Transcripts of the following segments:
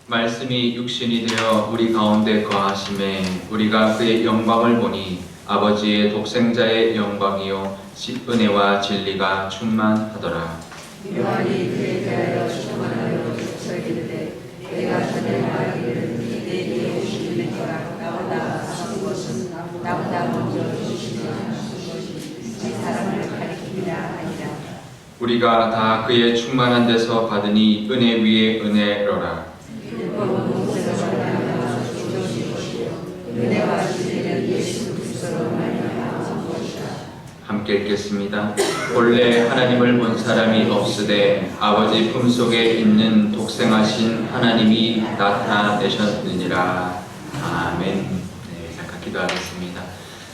말씀이 육신이 되어 우리 가운데 거하심에 우리가 그의 영광을 보니 아버지의 독생자의 영광이요 은혜와 진리가 충만하더라. 요한이 그에 대하여 충만하여 속삭이르되 내가 전에 말하기를 내게 오시는 거라 나보다 앞선 것은 나보다 먼저 오시지 않았던 것이 이 사람을 가리키리라 하니라. 우리가 다 그의 충만한 데서 받으니 은혜 위에 은혜로라. 율법은 모세가 말하여 주어진 것이요 은혜와 진리는 예수 그리스도로 말미암아 것이라. 함께 읽겠습니다. 본래 하나님을 본 사람이 없으되 아버지 품속에 있는 독생하신 하나님이 나타내셨느니라. 아멘. 네, 잠깐 기도하겠습니다.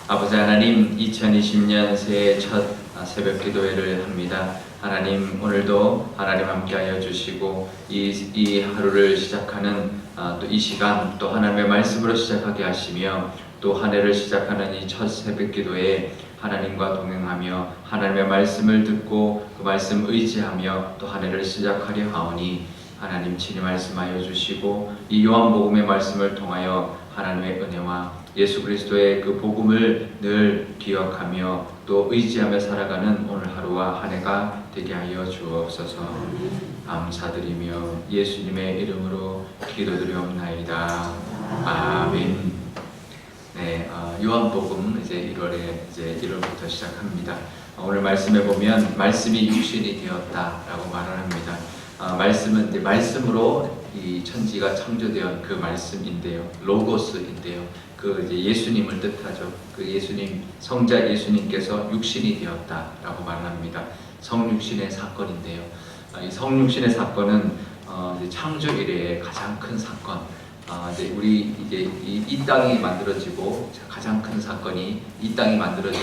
아버지 하나님, 2020년 새해 첫 새벽 기도회를 합니다. 하나님, 오늘도 하나님 함께하여 주시고 이 하루를 시작하는 또 이 시간 또 하나님의 말씀으로 시작하게 하시며 또 한 해를 시작하는 이 첫 새벽 기도에 하나님과 동행하며 하나님의 말씀을 듣고 그 말씀 의지하며 또 한 해를 시작하려 하오니 하나님 친히 말씀하여 주시고 이 요한복음의 말씀을 통하여 하나님의 은혜와 예수 그리스도의 그 복음을 늘 기억하며 또 의지하며 살아가는 오늘 하루와 한 해가 되게 하여 주옵소서. 감사드리며 예수님의 이름으로 기도드리옵나이다. 아멘. 네, 요한복음 이제 1월부터 시작합니다. 오늘 말씀에 보면 말씀이 육신이 되었다라고 말을 합니다. 말씀은 이제 말씀으로 이 천지가 창조되었 그 말씀인데요, 로고스인데요. 그 이제 예수님을 뜻하죠. 그 예수님 성자 예수님께서 육신이 되었다라고 말합니다. 성육신의 사건인데요. 이 성육신의 사건은 이제 창조 이래의 가장 큰 사건. 이제 우리 이제 이 땅이 만들어지고 가장 큰 사건이 이 땅이 만드는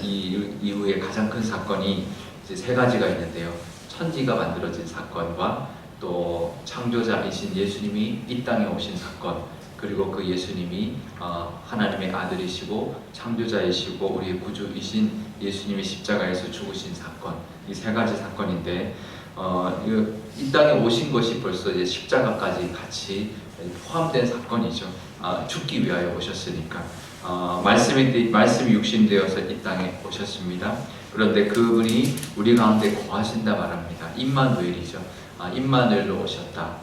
이후에 가장 큰 사건이 이제 세 가지가 있는데요. 천지가 만들어진 사건과 또 창조자이신 예수님이 이 땅에 오신 사건, 그리고 그 예수님이 하나님의 아들이시고 창조자이시고 우리의 구주이신 예수님이 십자가에서 죽으신 사건, 이 세 가지 사건인데 이 땅에 오신 것이 벌써 이제 십자가까지 같이 포함된 사건이죠. 죽기 위하여 오셨으니까 말씀이 육신되어서 이 땅에 오셨습니다. 그런데 그분이 우리 가운데 거하신다 말합니다. 임마누엘이죠. 임마누엘로 오셨다.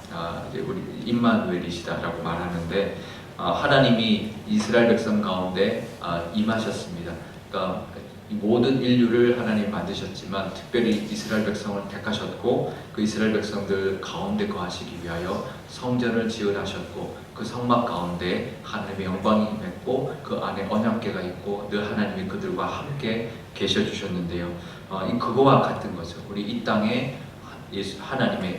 이제 우리 임마누엘이시다라고 말하는데 하나님이 이스라엘 백성 가운데 임하셨습니다. 그러니까 모든 인류를 하나님 만드셨지만 특별히 이스라엘 백성을 택하셨고 그 이스라엘 백성들 가운데 거하시기 위하여 성전을 지으셨고 그 성막 가운데 하나님의 영광이 임했고 그 안에 언약궤가 있고 늘 하나님이 그들과 함께 계셔 주셨는데요. 그거와 같은 거죠. 우리 이 땅에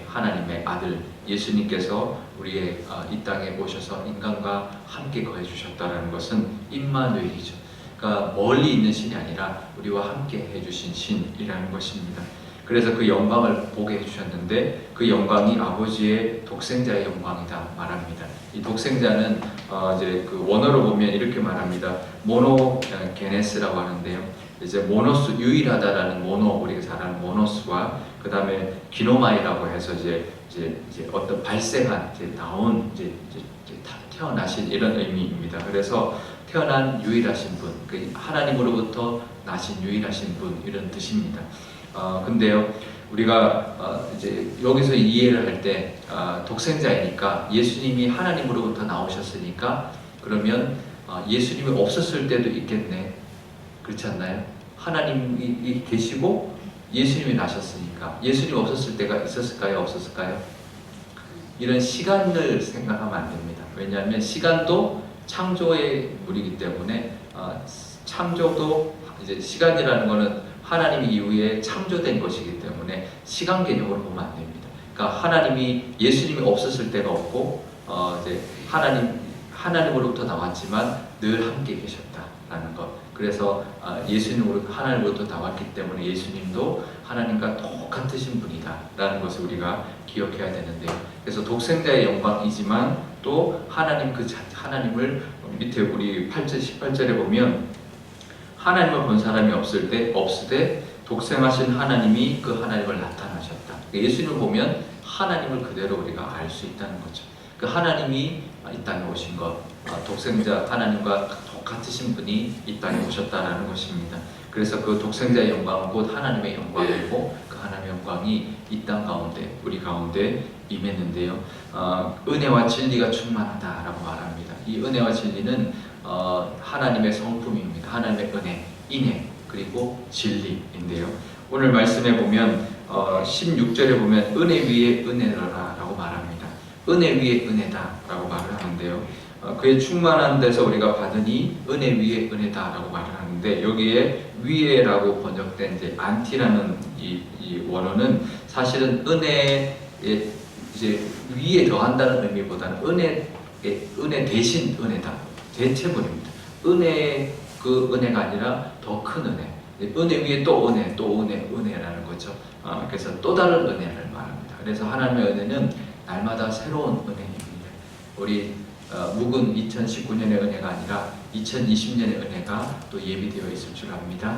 하나님의 아들 예수님께서 우리의 이 땅에 오셔서 인간과 함께 거해 주셨다는 것은 임마누엘이죠. 그러니까 멀리 있는 신이 아니라 우리와 함께 해주신 신이라는 것입니다. 그래서 그 영광을 보게 해주셨는데 그 영광이 아버지의 독생자의 영광이다 말합니다. 이 독생자는 이제 그 원어로 보면 이렇게 말합니다. 모노게네스라고 하는데요. 이제 모노스 유일하다라는 모노 우리가 잘 아는 모노스와 그 다음에 기노마이라고 해서 이제 어떤 발생한 나온 태어나신 이런 의미입니다. 그래서 태어난 유일하신 분, 그 하나님으로부터 나신 유일하신 분 이런 뜻입니다. 근데요, 우리가 이제 여기서 이해를 할 때 독생자이니까 예수님이 하나님으로부터 나오셨으니까 그러면 예수님이 없었을 때도 있겠네. 그렇지 않나요? 하나님이 계시고 예수님이 나셨으니까 예수님이 없었을 때가 있었을까요? 없었을까요? 이런 시간을 생각하면 안 됩니다. 왜냐하면 시간도 창조의 물이기 때문에 창조도 이제 시간이라는 것은 하나님 이후에 창조된 것이기 때문에 시간 개념으로 보면 안 됩니다. 그러니까 하나님이 예수님이 없었을 때가 없고 이제 하나님으로부터 나왔지만 늘 함께 계셨다라는 것. 그래서 예수님으로 하나님으로부터 나왔기 때문에 예수님도 하나님과 똑같으신 분이다라는 것을 우리가 기억해야 되는데요. 그래서 독생자의 영광이지만 또 하나님을 밑에 우리 8절 18절에 보면 하나님을 본 사람이 없으되 독생하신 하나님이 그 하나님을 나타나셨다. 예수님을 보면 하나님을 그대로 우리가 알 수 있다는 거죠. 그 하나님이 이 땅에 오신 것, 독생자 하나님과 똑같으신 분이 이 땅에 오셨다라는 것입니다. 그래서 그 독생자의 영광은 곧 하나님의 영광이고 그 하나님의 영광이 이 땅 가운데 우리 가운데 임했는데요. 은혜와 진리가 충만하다라고 말합니다. 이 은혜와 진리는 하나님의 성품입니다. 하나님의 은혜, 인애 그리고 진리인데요. 오늘 말씀에 보면 16절에 보면 은혜 위에 은혜라고 말합니다. 은혜 위에 은혜다라고 말을 하는데요. 그의 충만한 데서 우리가 받으니 은혜 위에 은혜다라고 말을 하는데 여기에 위에라고 번역된 이제 안티라는 이 원어는 사실은 은혜에 이제 위에 더한다는 의미보다는 은혜 대신 은혜다 대체문입니다. 은혜 그 은혜가 아니라 더 큰 은혜. 은혜 위에 또 은혜, 또 은혜라는 거죠. 그래서 또 다른 은혜를 말합니다. 그래서 하나님의 은혜는 날마다 새로운 은혜입니다. 우리 묵은 2019년의 은혜가 아니라 2020년의 은혜가 또 예비되어 있을 줄 압니다.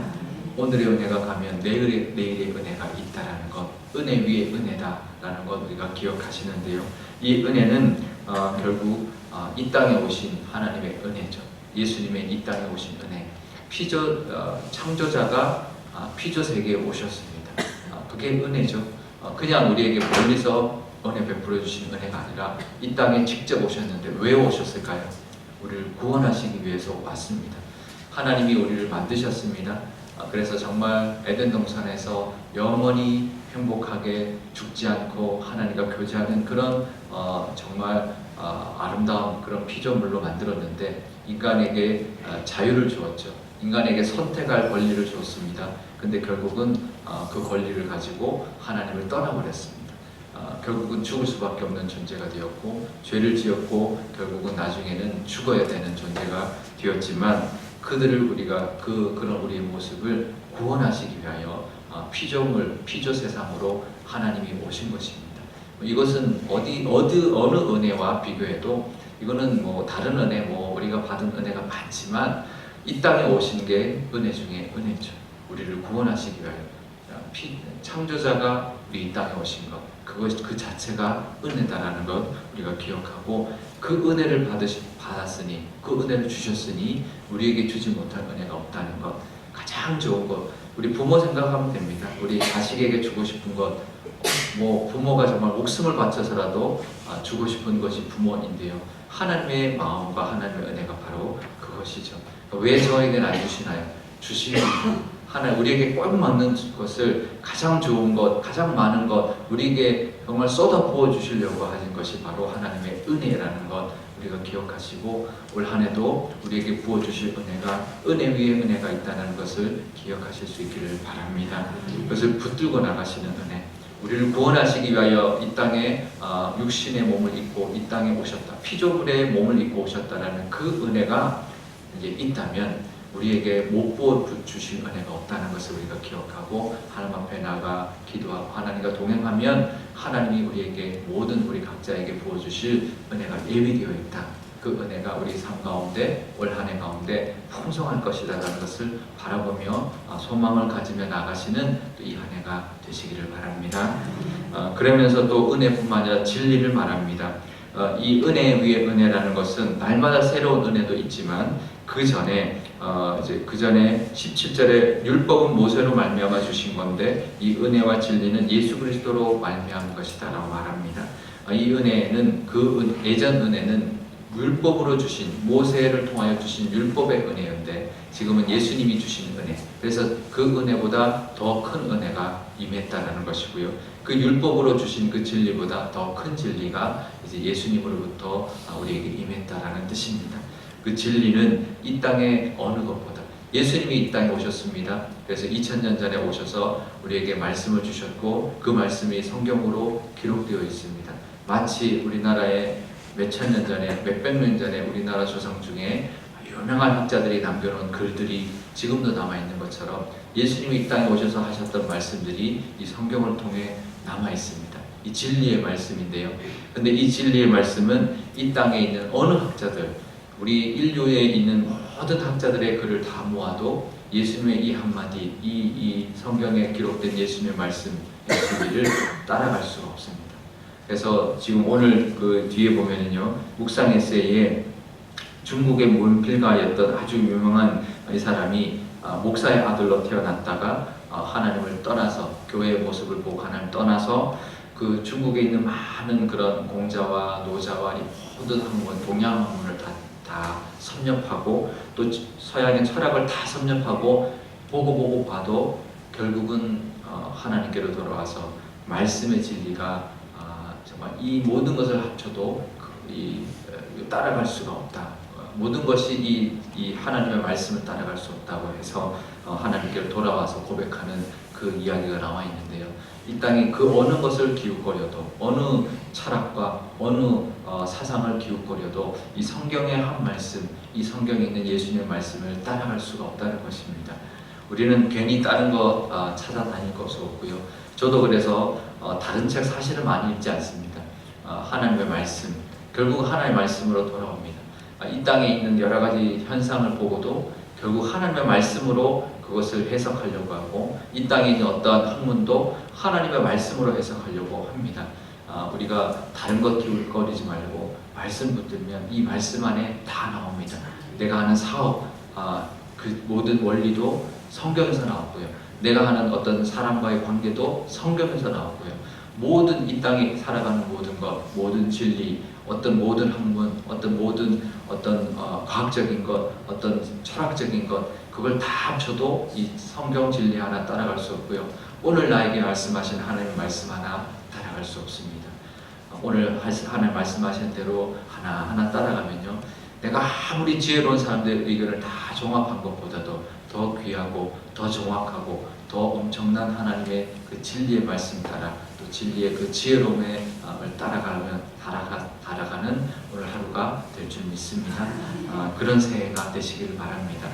오늘의 은혜가 가면 내일의 은혜가 있다라는 것, 은혜 위에 은혜다라는 것 우리가 기억하시는데요. 이 은혜는 결국 이 땅에 오신 하나님의 은혜죠. 예수님의 이 땅에 오신 은혜. 창조자가 피조 세계에 오셨습니다. 그게 은혜죠. 그냥 우리에게 멀리서 은혜 베풀어 주신 은혜가 아니라 이 땅에 직접 오셨는데 왜 오셨을까요? 우리를 구원하시기 위해서 왔습니다. 하나님이 우리를 만드셨습니다. 그래서 정말 에덴 동산에서 영원히 행복하게 죽지 않고 하나님과 교제하는 그런 정말 아름다운 그런 피조물로 만들었는데 인간에게 자유를 주었죠. 인간에게 선택할 권리를 주었습니다. 근데 결국은 그 권리를 가지고 하나님을 떠나버렸습니다. 결국은 죽을 수밖에 없는 존재가 되었고 죄를 지었고 결국은 나중에는 죽어야 되는 존재가 되었지만 그들을 우리가 그런 우리의 모습을 구원하시기 위하여 피조 세상으로 하나님이 오신 것입니다. 이것은 어느 은혜와 비교해도 이거는 뭐 다른 은혜 우리가 받은 은혜가 많지만 이 땅에 오신 게 은혜 중에 은혜죠. 우리를 구원하시기 위하여 창조자가 우리 이 땅에 오신 것 그 자체가 은혜다라는 것 우리가 기억하고 그 은혜를 받았으니 그 은혜를 주셨으니 우리에게 주지 못할 은혜가 없다는 것 가장 좋은 것 우리 부모 생각하면 됩니다. 우리 자식에게 주고 싶은 것 부모가 정말 목숨을 바쳐서라도 주고 싶은 것이 부모인데요. 하나님의 마음과 하나님의 은혜가 바로 그것이죠. 왜 저에게는 안 주시나요? 주시면 우리에게 꼭 맞는 것을 가장 좋은 것, 가장 많은 것 우리에게 정말 쏟아 부어 주시려고 하신 것이 바로 하나님의 은혜라는 것 우리가 기억하시고 올 한 해도 우리에게 부어 주실 은혜가 은혜 위에 은혜가 있다는 것을 기억하실 수 있기를 바랍니다. 그것을 붙들고 나가시는 은혜 우리를 구원하시기 위하여 이 땅에 육신의 몸을 입고 이 땅에 오셨다. 피조물의 몸을 입고 오셨다라는 그 은혜가 이제 있다면 우리에게 못 부어 주실 은혜가 없다는 것을 우리가 기억하고 하나님 앞에 나가 기도하고 하나님과 동행하면 하나님이 우리에게 모든 우리 각자에게 부어 주실 은혜가 예비되어 있다. 그 은혜가 우리 삶 가운데 올 한 해 가운데 풍성할 것이다라는 것을 바라보며 소망을 가지며 나가시는 이 한 해가 되시기를 바랍니다. 그러면서 또 은혜뿐만 아니라 진리를 말합니다. 이 은혜 위에 은혜라는 것은 날마다 새로운 은혜도 있지만 그 전에 17절에 율법은 모세로 말미암아 주신 건데 이 은혜와 진리는 예수 그리스도로 말미암은 것이다라고 말합니다. 이 은혜는 예전 은혜는 율법으로 주신 모세를 통하여 주신 율법의 은혜인데 지금은 예수님이 주신 은혜. 그래서 그 은혜보다 더 큰 은혜가 임했다라는 것이고요. 그 율법으로 주신 그 진리보다 더 큰 진리가 이제 예수님으로부터 우리에게 임했다라는 뜻입니다. 그 진리는 이 땅의 어느 것보다 예수님이 이 땅에 오셨습니다. 그래서 2000년 전에 오셔서 우리에게 말씀을 주셨고 그 말씀이 성경으로 기록되어 있습니다. 마치 우리나라에 몇천 년 전에 몇백 년 전에 우리나라 조상 중에 유명한 학자들이 남겨놓은 글들이 지금도 남아있는 것처럼 예수님이 이 땅에 오셔서 하셨던 말씀들이 이 성경을 통해 남아있습니다. 이 진리의 말씀인데요. 근데 이 진리의 말씀은 이 땅에 있는 어느 학자들 우리 인류에 있는 모든 학자들의 글을 다 모아도 예수님의 이 한마디, 이 성경에 기록된 예수님의 말씀의 진리를 따라갈 수가 없습니다. 그래서 지금 오늘 그 뒤에 보면은요, 묵상 에세이에 중국의 문필가였던 아주 유명한 이 사람이 목사의 아들로 태어났다가 하나님을 떠나서 교회의 모습을 보고 하나님을 떠나서 그 중국에 있는 많은 그런 공자와 노자와 이 모든 학문, 동양 학문을 다 섭렵하고 또 서양의 철학을 다 섭렵하고 보고 봐도 결국은 하나님께로 돌아와서 말씀의 진리가 정말 이 모든 것을 합쳐도 따라갈 수가 없다. 모든 것이 이 하나님의 말씀을 따라갈 수 없다고 해서 하나님께로 돌아와서 고백하는 그 이야기가 나와 있는데요. 이 땅에 그 어느 것을 기웃거려도 어느 철학과 어느 사상을 기웃거려도 이 성경의 한 말씀, 이 성경에 있는 예수님의 말씀을 따라갈 수가 없다는 것입니다. 우리는 괜히 다른 거 찾아다닐 것도 없고요. 저도 그래서 다른 책 사실은 많이 읽지 않습니다. 하나님의 말씀, 결국 하나님의 말씀으로 돌아옵니다. 이 땅에 있는 여러 가지 현상을 보고도 결국 하나님의 말씀으로 그것을 해석하려고 하고 이 땅에 있는 어떠한 학문도 하나님의 말씀으로 해석하려고 합니다. 우리가 다른 것 기울거리지 말고 말씀 붙들면 이 말씀 안에 다 나옵니다. 내가 하는 사업, 그 모든 원리도 성경에서 나왔고요. 내가 하는 어떤 사람과의 관계도 성경에서 나왔고요. 모든 이 땅에 살아가는 모든 것, 모든 진리, 어떤 모든 학문, 어떤 과학적인 것, 어떤 철학적인 것, 그걸 다 합쳐도 이 성경 진리 하나 따라갈 수 없고요. 오늘 나에게 말씀하신 하나님의 말씀 하나 따라갈 수 없습니다. 오늘 하나님 말씀하신 대로 하나하나 따라가면요, 내가 아무리 지혜로운 사람들의 의견을 다 종합한 것보다도 더 귀하고 더 정확하고 더 엄청난 하나님의 그 진리의 말씀 따라 또 진리의 그 지혜로움을 따라가는 오늘 하루가 될 줄 믿습니다. 그런 새해가 되시기를 바랍니다.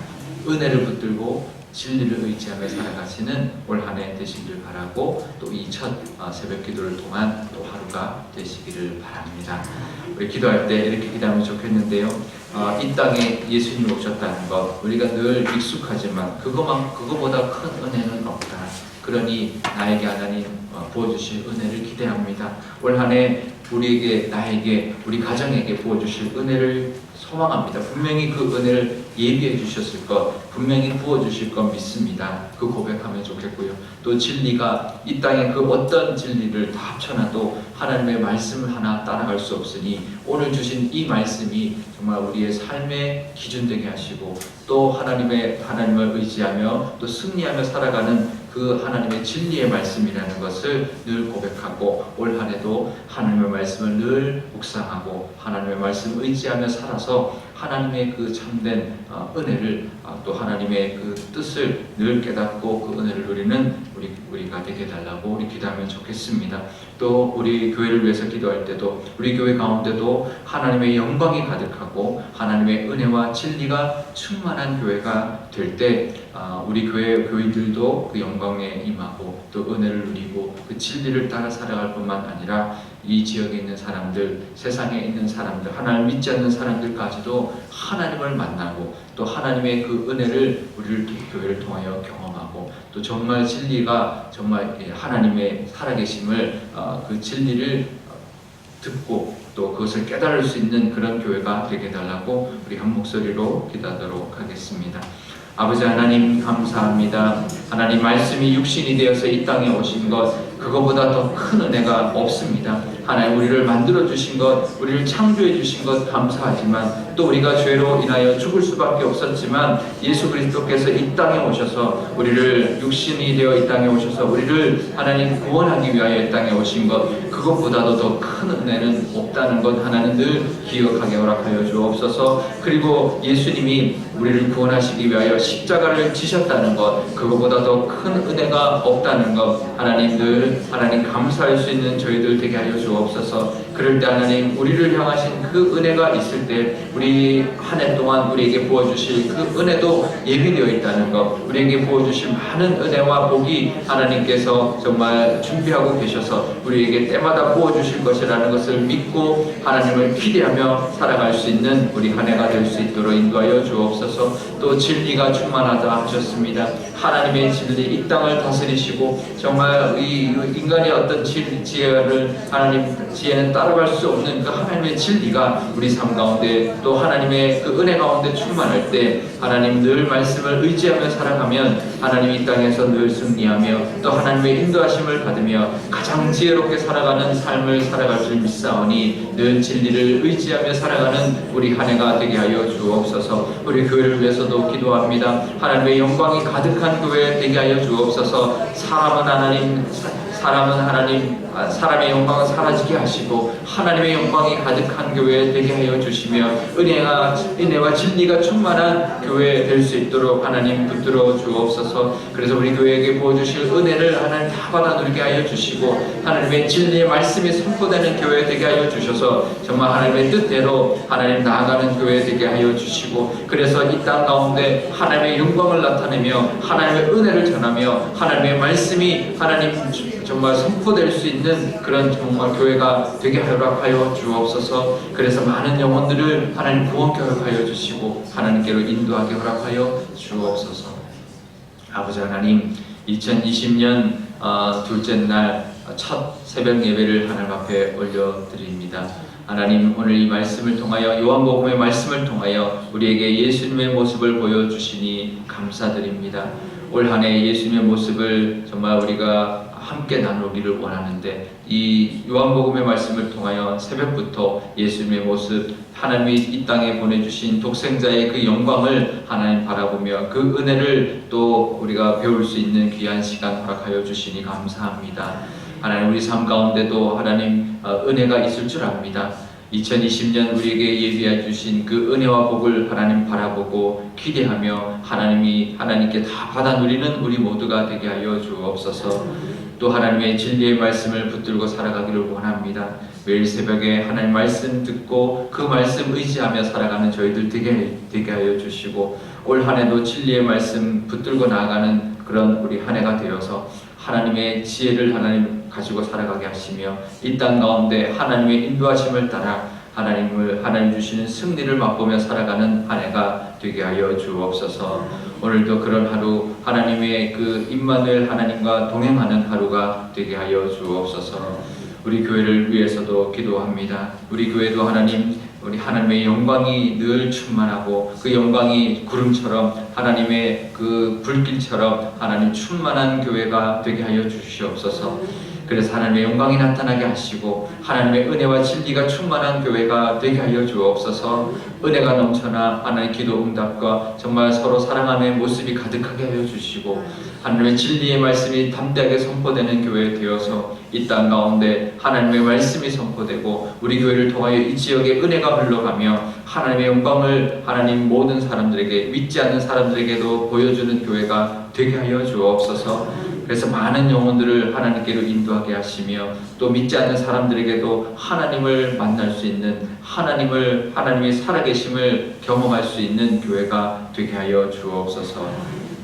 은혜를 붙들고 진리를 의지하며 살아가시는 올 한 해 되시기를 바라고 또 이 첫 새벽 기도를 통한 또 하루가 되시기를 바랍니다. 우리 기도할 때 이렇게 기도하면 좋겠는데요. 이 땅에 예수님이 오셨다는 것 우리가 늘 익숙하지만 그거보다 큰 은혜는 없다. 그러니 나에게 하나님 부어주실 은혜를 기대합니다. 올 한 해 우리에게, 나에게, 우리 가정에게 부어주실 은혜를 소망합니다. 분명히 그 은혜를 예비해 주셨을 것, 분명히 부어주실 것 믿습니다. 그 고백하면 좋겠고요. 또 진리가 이 땅에 그 어떤 진리를 다 합쳐놔도 하나님의 말씀을 하나 따라갈 수 없으니 오늘 주신 이 말씀이 정말 우리의 삶의 기준 되게 하시고 또 하나님을 의지하며 또 승리하며 살아가는 그 하나님의 진리의 말씀이라는 것을 늘 고백하고 올 한 해도 하나님의 말씀을 늘 묵상하고 하나님의 말씀을 의지하며 살아서 하나님의 그 참된 은혜를 또 하나님의 그 뜻을 늘 깨닫고 그 은혜를 누리는 우리가 되게 해달라고 우리 기도하면 좋겠습니다. 또 우리 교회를 위해서 기도할 때도 우리 교회 가운데도 하나님의 영광이 가득하고 하나님의 은혜와 진리가 충만한 교회가 될 때 우리 교인들도 그 영광에 임하고 또 은혜를 누리고 그 진리를 따라 살아갈 뿐만 아니라 이 지역에 있는 사람들, 세상에 있는 사람들, 하나님을 믿지 않는 사람들까지도 하나님을 만나고 또 하나님의 그 은혜를 우리를 교회를 통하여 경험하고 또 정말 진리가 정말 하나님의 살아계심을 그 진리를 듣고 또 그것을 깨달을 수 있는 그런 교회가 되게 해달라고 우리 한 목소리로 기도하도록 하겠습니다. 아버지 하나님 감사합니다. 하나님 말씀이 육신이 되어서 이 땅에 오신 것 그거보다 더 큰 은혜가 없습니다. 하나님 우리를 만들어 주신 것, 우리를 창조해 주신 것 감사하지만 또 우리가 죄로 인하여 죽을 수밖에 없었지만 예수 그리스도께서 이 땅에 오셔서 우리를 육신이 되어 이 땅에 오셔서 우리를 하나님 구원하기 위하여 이 땅에 오신 것 그것보다도 더 큰 은혜는 없다는 것 하나님 늘 기억하게 허락하여 주옵소서. 그리고 예수님이 우리를 구원하시기 위하여 십자가를 지셨다는 것 그것보다 더 큰 은혜가 없다는 것 하나님 늘 하나님 감사할 수 있는 저희들 되게 하여 주옵소서. 그럴 때 하나님 우리를 향하신 그 은혜가 있을 때 우리 한 해 동안 우리에게 부어주실 그 은혜도 예비되어 있다는 것, 우리에게 부어주실 많은 은혜와 복이 하나님께서 정말 준비하고 계셔서 우리에게 때마다 부어주실 것이라는 것을 믿고 하나님을 기대하며 살아갈 수 있는 우리 한 해가 될 수 있도록 인도하여 주옵소서. 또 진리가 충만하다 하셨습니다. 하나님의 진리, 이 땅을 다스리시고 정말 이 인간의 어떤 지혜를, 하나님 지혜는 따라갈 수 없는 그 하나님의 진리가 우리 삶 가운데 또 하나님의 그 은혜 가운데 충만할 때 하나님 늘 말씀을 의지하며 살아가면 하나님 이 땅에서 늘 승리하며 또 하나님의 인도하심을 받으며 가장 지혜롭게 살아가는 삶을 살아갈 줄 믿사오니 늘 진리를 의지하며 살아가는 우리 한 해가 되게 하여 주옵소서. 우리 교회를 위해서도 기도합니다. 하나님의 영광이 가득한 교회 되게 하여 주옵소서. 사람은 하나님, 사람의 영광은 사라지게 하시고 하나님의 영광이 가득한 교회 되게 하여 주시며 은혜와 진리가 충만한 교회 될 수 있도록 하나님 붙들어 주옵소서. 그래서 우리 교회에게 부어주실 은혜를 하나님 다 받아 누리게 하여 주시고 하나님의 진리의 말씀이 선포되는 교회 되게 하여 주셔서 정말 하나님의 뜻대로 하나님 나아가는 교회 되게 하여 주시고, 그래서 이 땅 가운데 하나님의 영광을 나타내며 하나님의 은혜를 전하며 하나님의 말씀이 하나님 정말 선포될 수 있는 그런 정말 교회가 되게 허락하여 주옵소서. 그래서 많은 영혼들을 하나님 구원 교육하여 주시고 하나님께로 인도하게 허락하여 주옵소서. 아버지 하나님, 2020년 둘째 날 첫 새벽 예배를 하나님 앞에 올려드립니다. 하나님, 오늘 이 말씀을 통하여, 요한복음의 말씀을 통하여 우리에게 예수님의 모습을 보여주시니 감사드립니다. 올 한 해 예수님의 모습을 정말 우리가 함께 나누기를 원하는데, 이 요한복음의 말씀을 통하여 새벽부터 예수님의 모습, 하나님이 이 땅에 보내주신 독생자의 그 영광을 하나님 바라보며 그 은혜를 또 우리가 배울 수 있는 귀한 시간 허락하여 주시니 감사합니다. 하나님, 우리 삶 가운데도 하나님 은혜가 있을 줄 압니다. 2020년 우리에게 예비해 주신 그 은혜와 복을 하나님 바라보고 기대하며 하나님께 다 받아 누리는 우리 모두가 되게 하여 주옵소서. 또 하나님의 진리의 말씀을 붙들고 살아가기를 원합니다. 매일 새벽에 하나님 말씀 듣고 그 말씀 의지하며 살아가는 저희들 되게 하여 주시고, 올 한 해도 진리의 말씀 붙들고 나아가는 그런 우리 한 해가 되어서 하나님의 지혜를 하나님 가지고 살아가게 하시며 이 땅 가운데 하나님의 인도하심을 따라 하나님 주시는 승리를 맛보며 살아가는 한 해가 되게 하여 주옵소서. 오늘도 그런 하루, 하나님의 그 임마누엘 하나님과 동행하는 하루가 되게 하여 주옵소서. 우리 교회를 위해서도 기도합니다. 우리 교회도 우리 하나님의 영광이 늘 충만하고 그 영광이 구름처럼 하나님의 그 불길처럼 하나님 충만한 교회가 되게 하여 주시옵소서. 그래서 하나님의 영광이 나타나게 하시고 하나님의 은혜와 진리가 충만한 교회가 되게 하여 주옵소서. 은혜가 넘쳐나 하나님의 기도 응답과 정말 서로 사랑하는 모습이 가득하게 하여 주시고 하나님의 진리의 말씀이 담대하게 선포되는 교회 되어서 이 땅 가운데 하나님의 말씀이 선포되고 우리 교회를 통하여 이 지역에 은혜가 흘러가며 하나님의 영광을 하나님 모든 사람들에게, 믿지 않는 사람들에게도 보여주는 교회가 되게 하여 주옵소서. 그래서 많은 영혼들을 하나님께로 인도하게 하시며 또 믿지 않는 사람들에게도 하나님을 만날 수 있는, 하나님의 살아계심을 경험할 수 있는 교회가 되게 하여 주옵소서.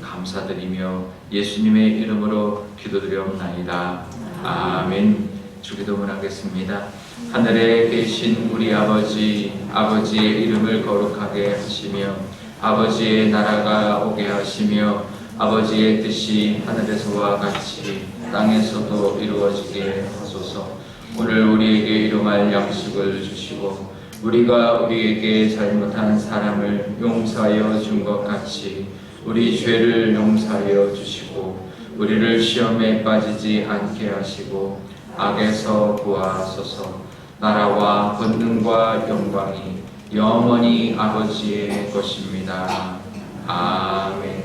감사드리며 예수님의 이름으로 기도드리옵나이다. 아멘. 주기도문 하겠습니다. 하늘에 계신 우리 아버지의 이름을 거룩하게 하시며 아버지의 나라가 오게 하시며 아버지의 뜻이 하늘에서와 같이 땅에서도 이루어지게 하소서. 오늘 우리에게 일용할 양식을 주시고 우리가 우리에게 잘못한 사람을 용서하여 준 것 같이 우리 죄를 용서하여 주시고 우리를 시험에 빠지지 않게 하시고 악에서 구하소서. 나라와 권능과 영광이 영원히 아버지의 것입니다. 아멘.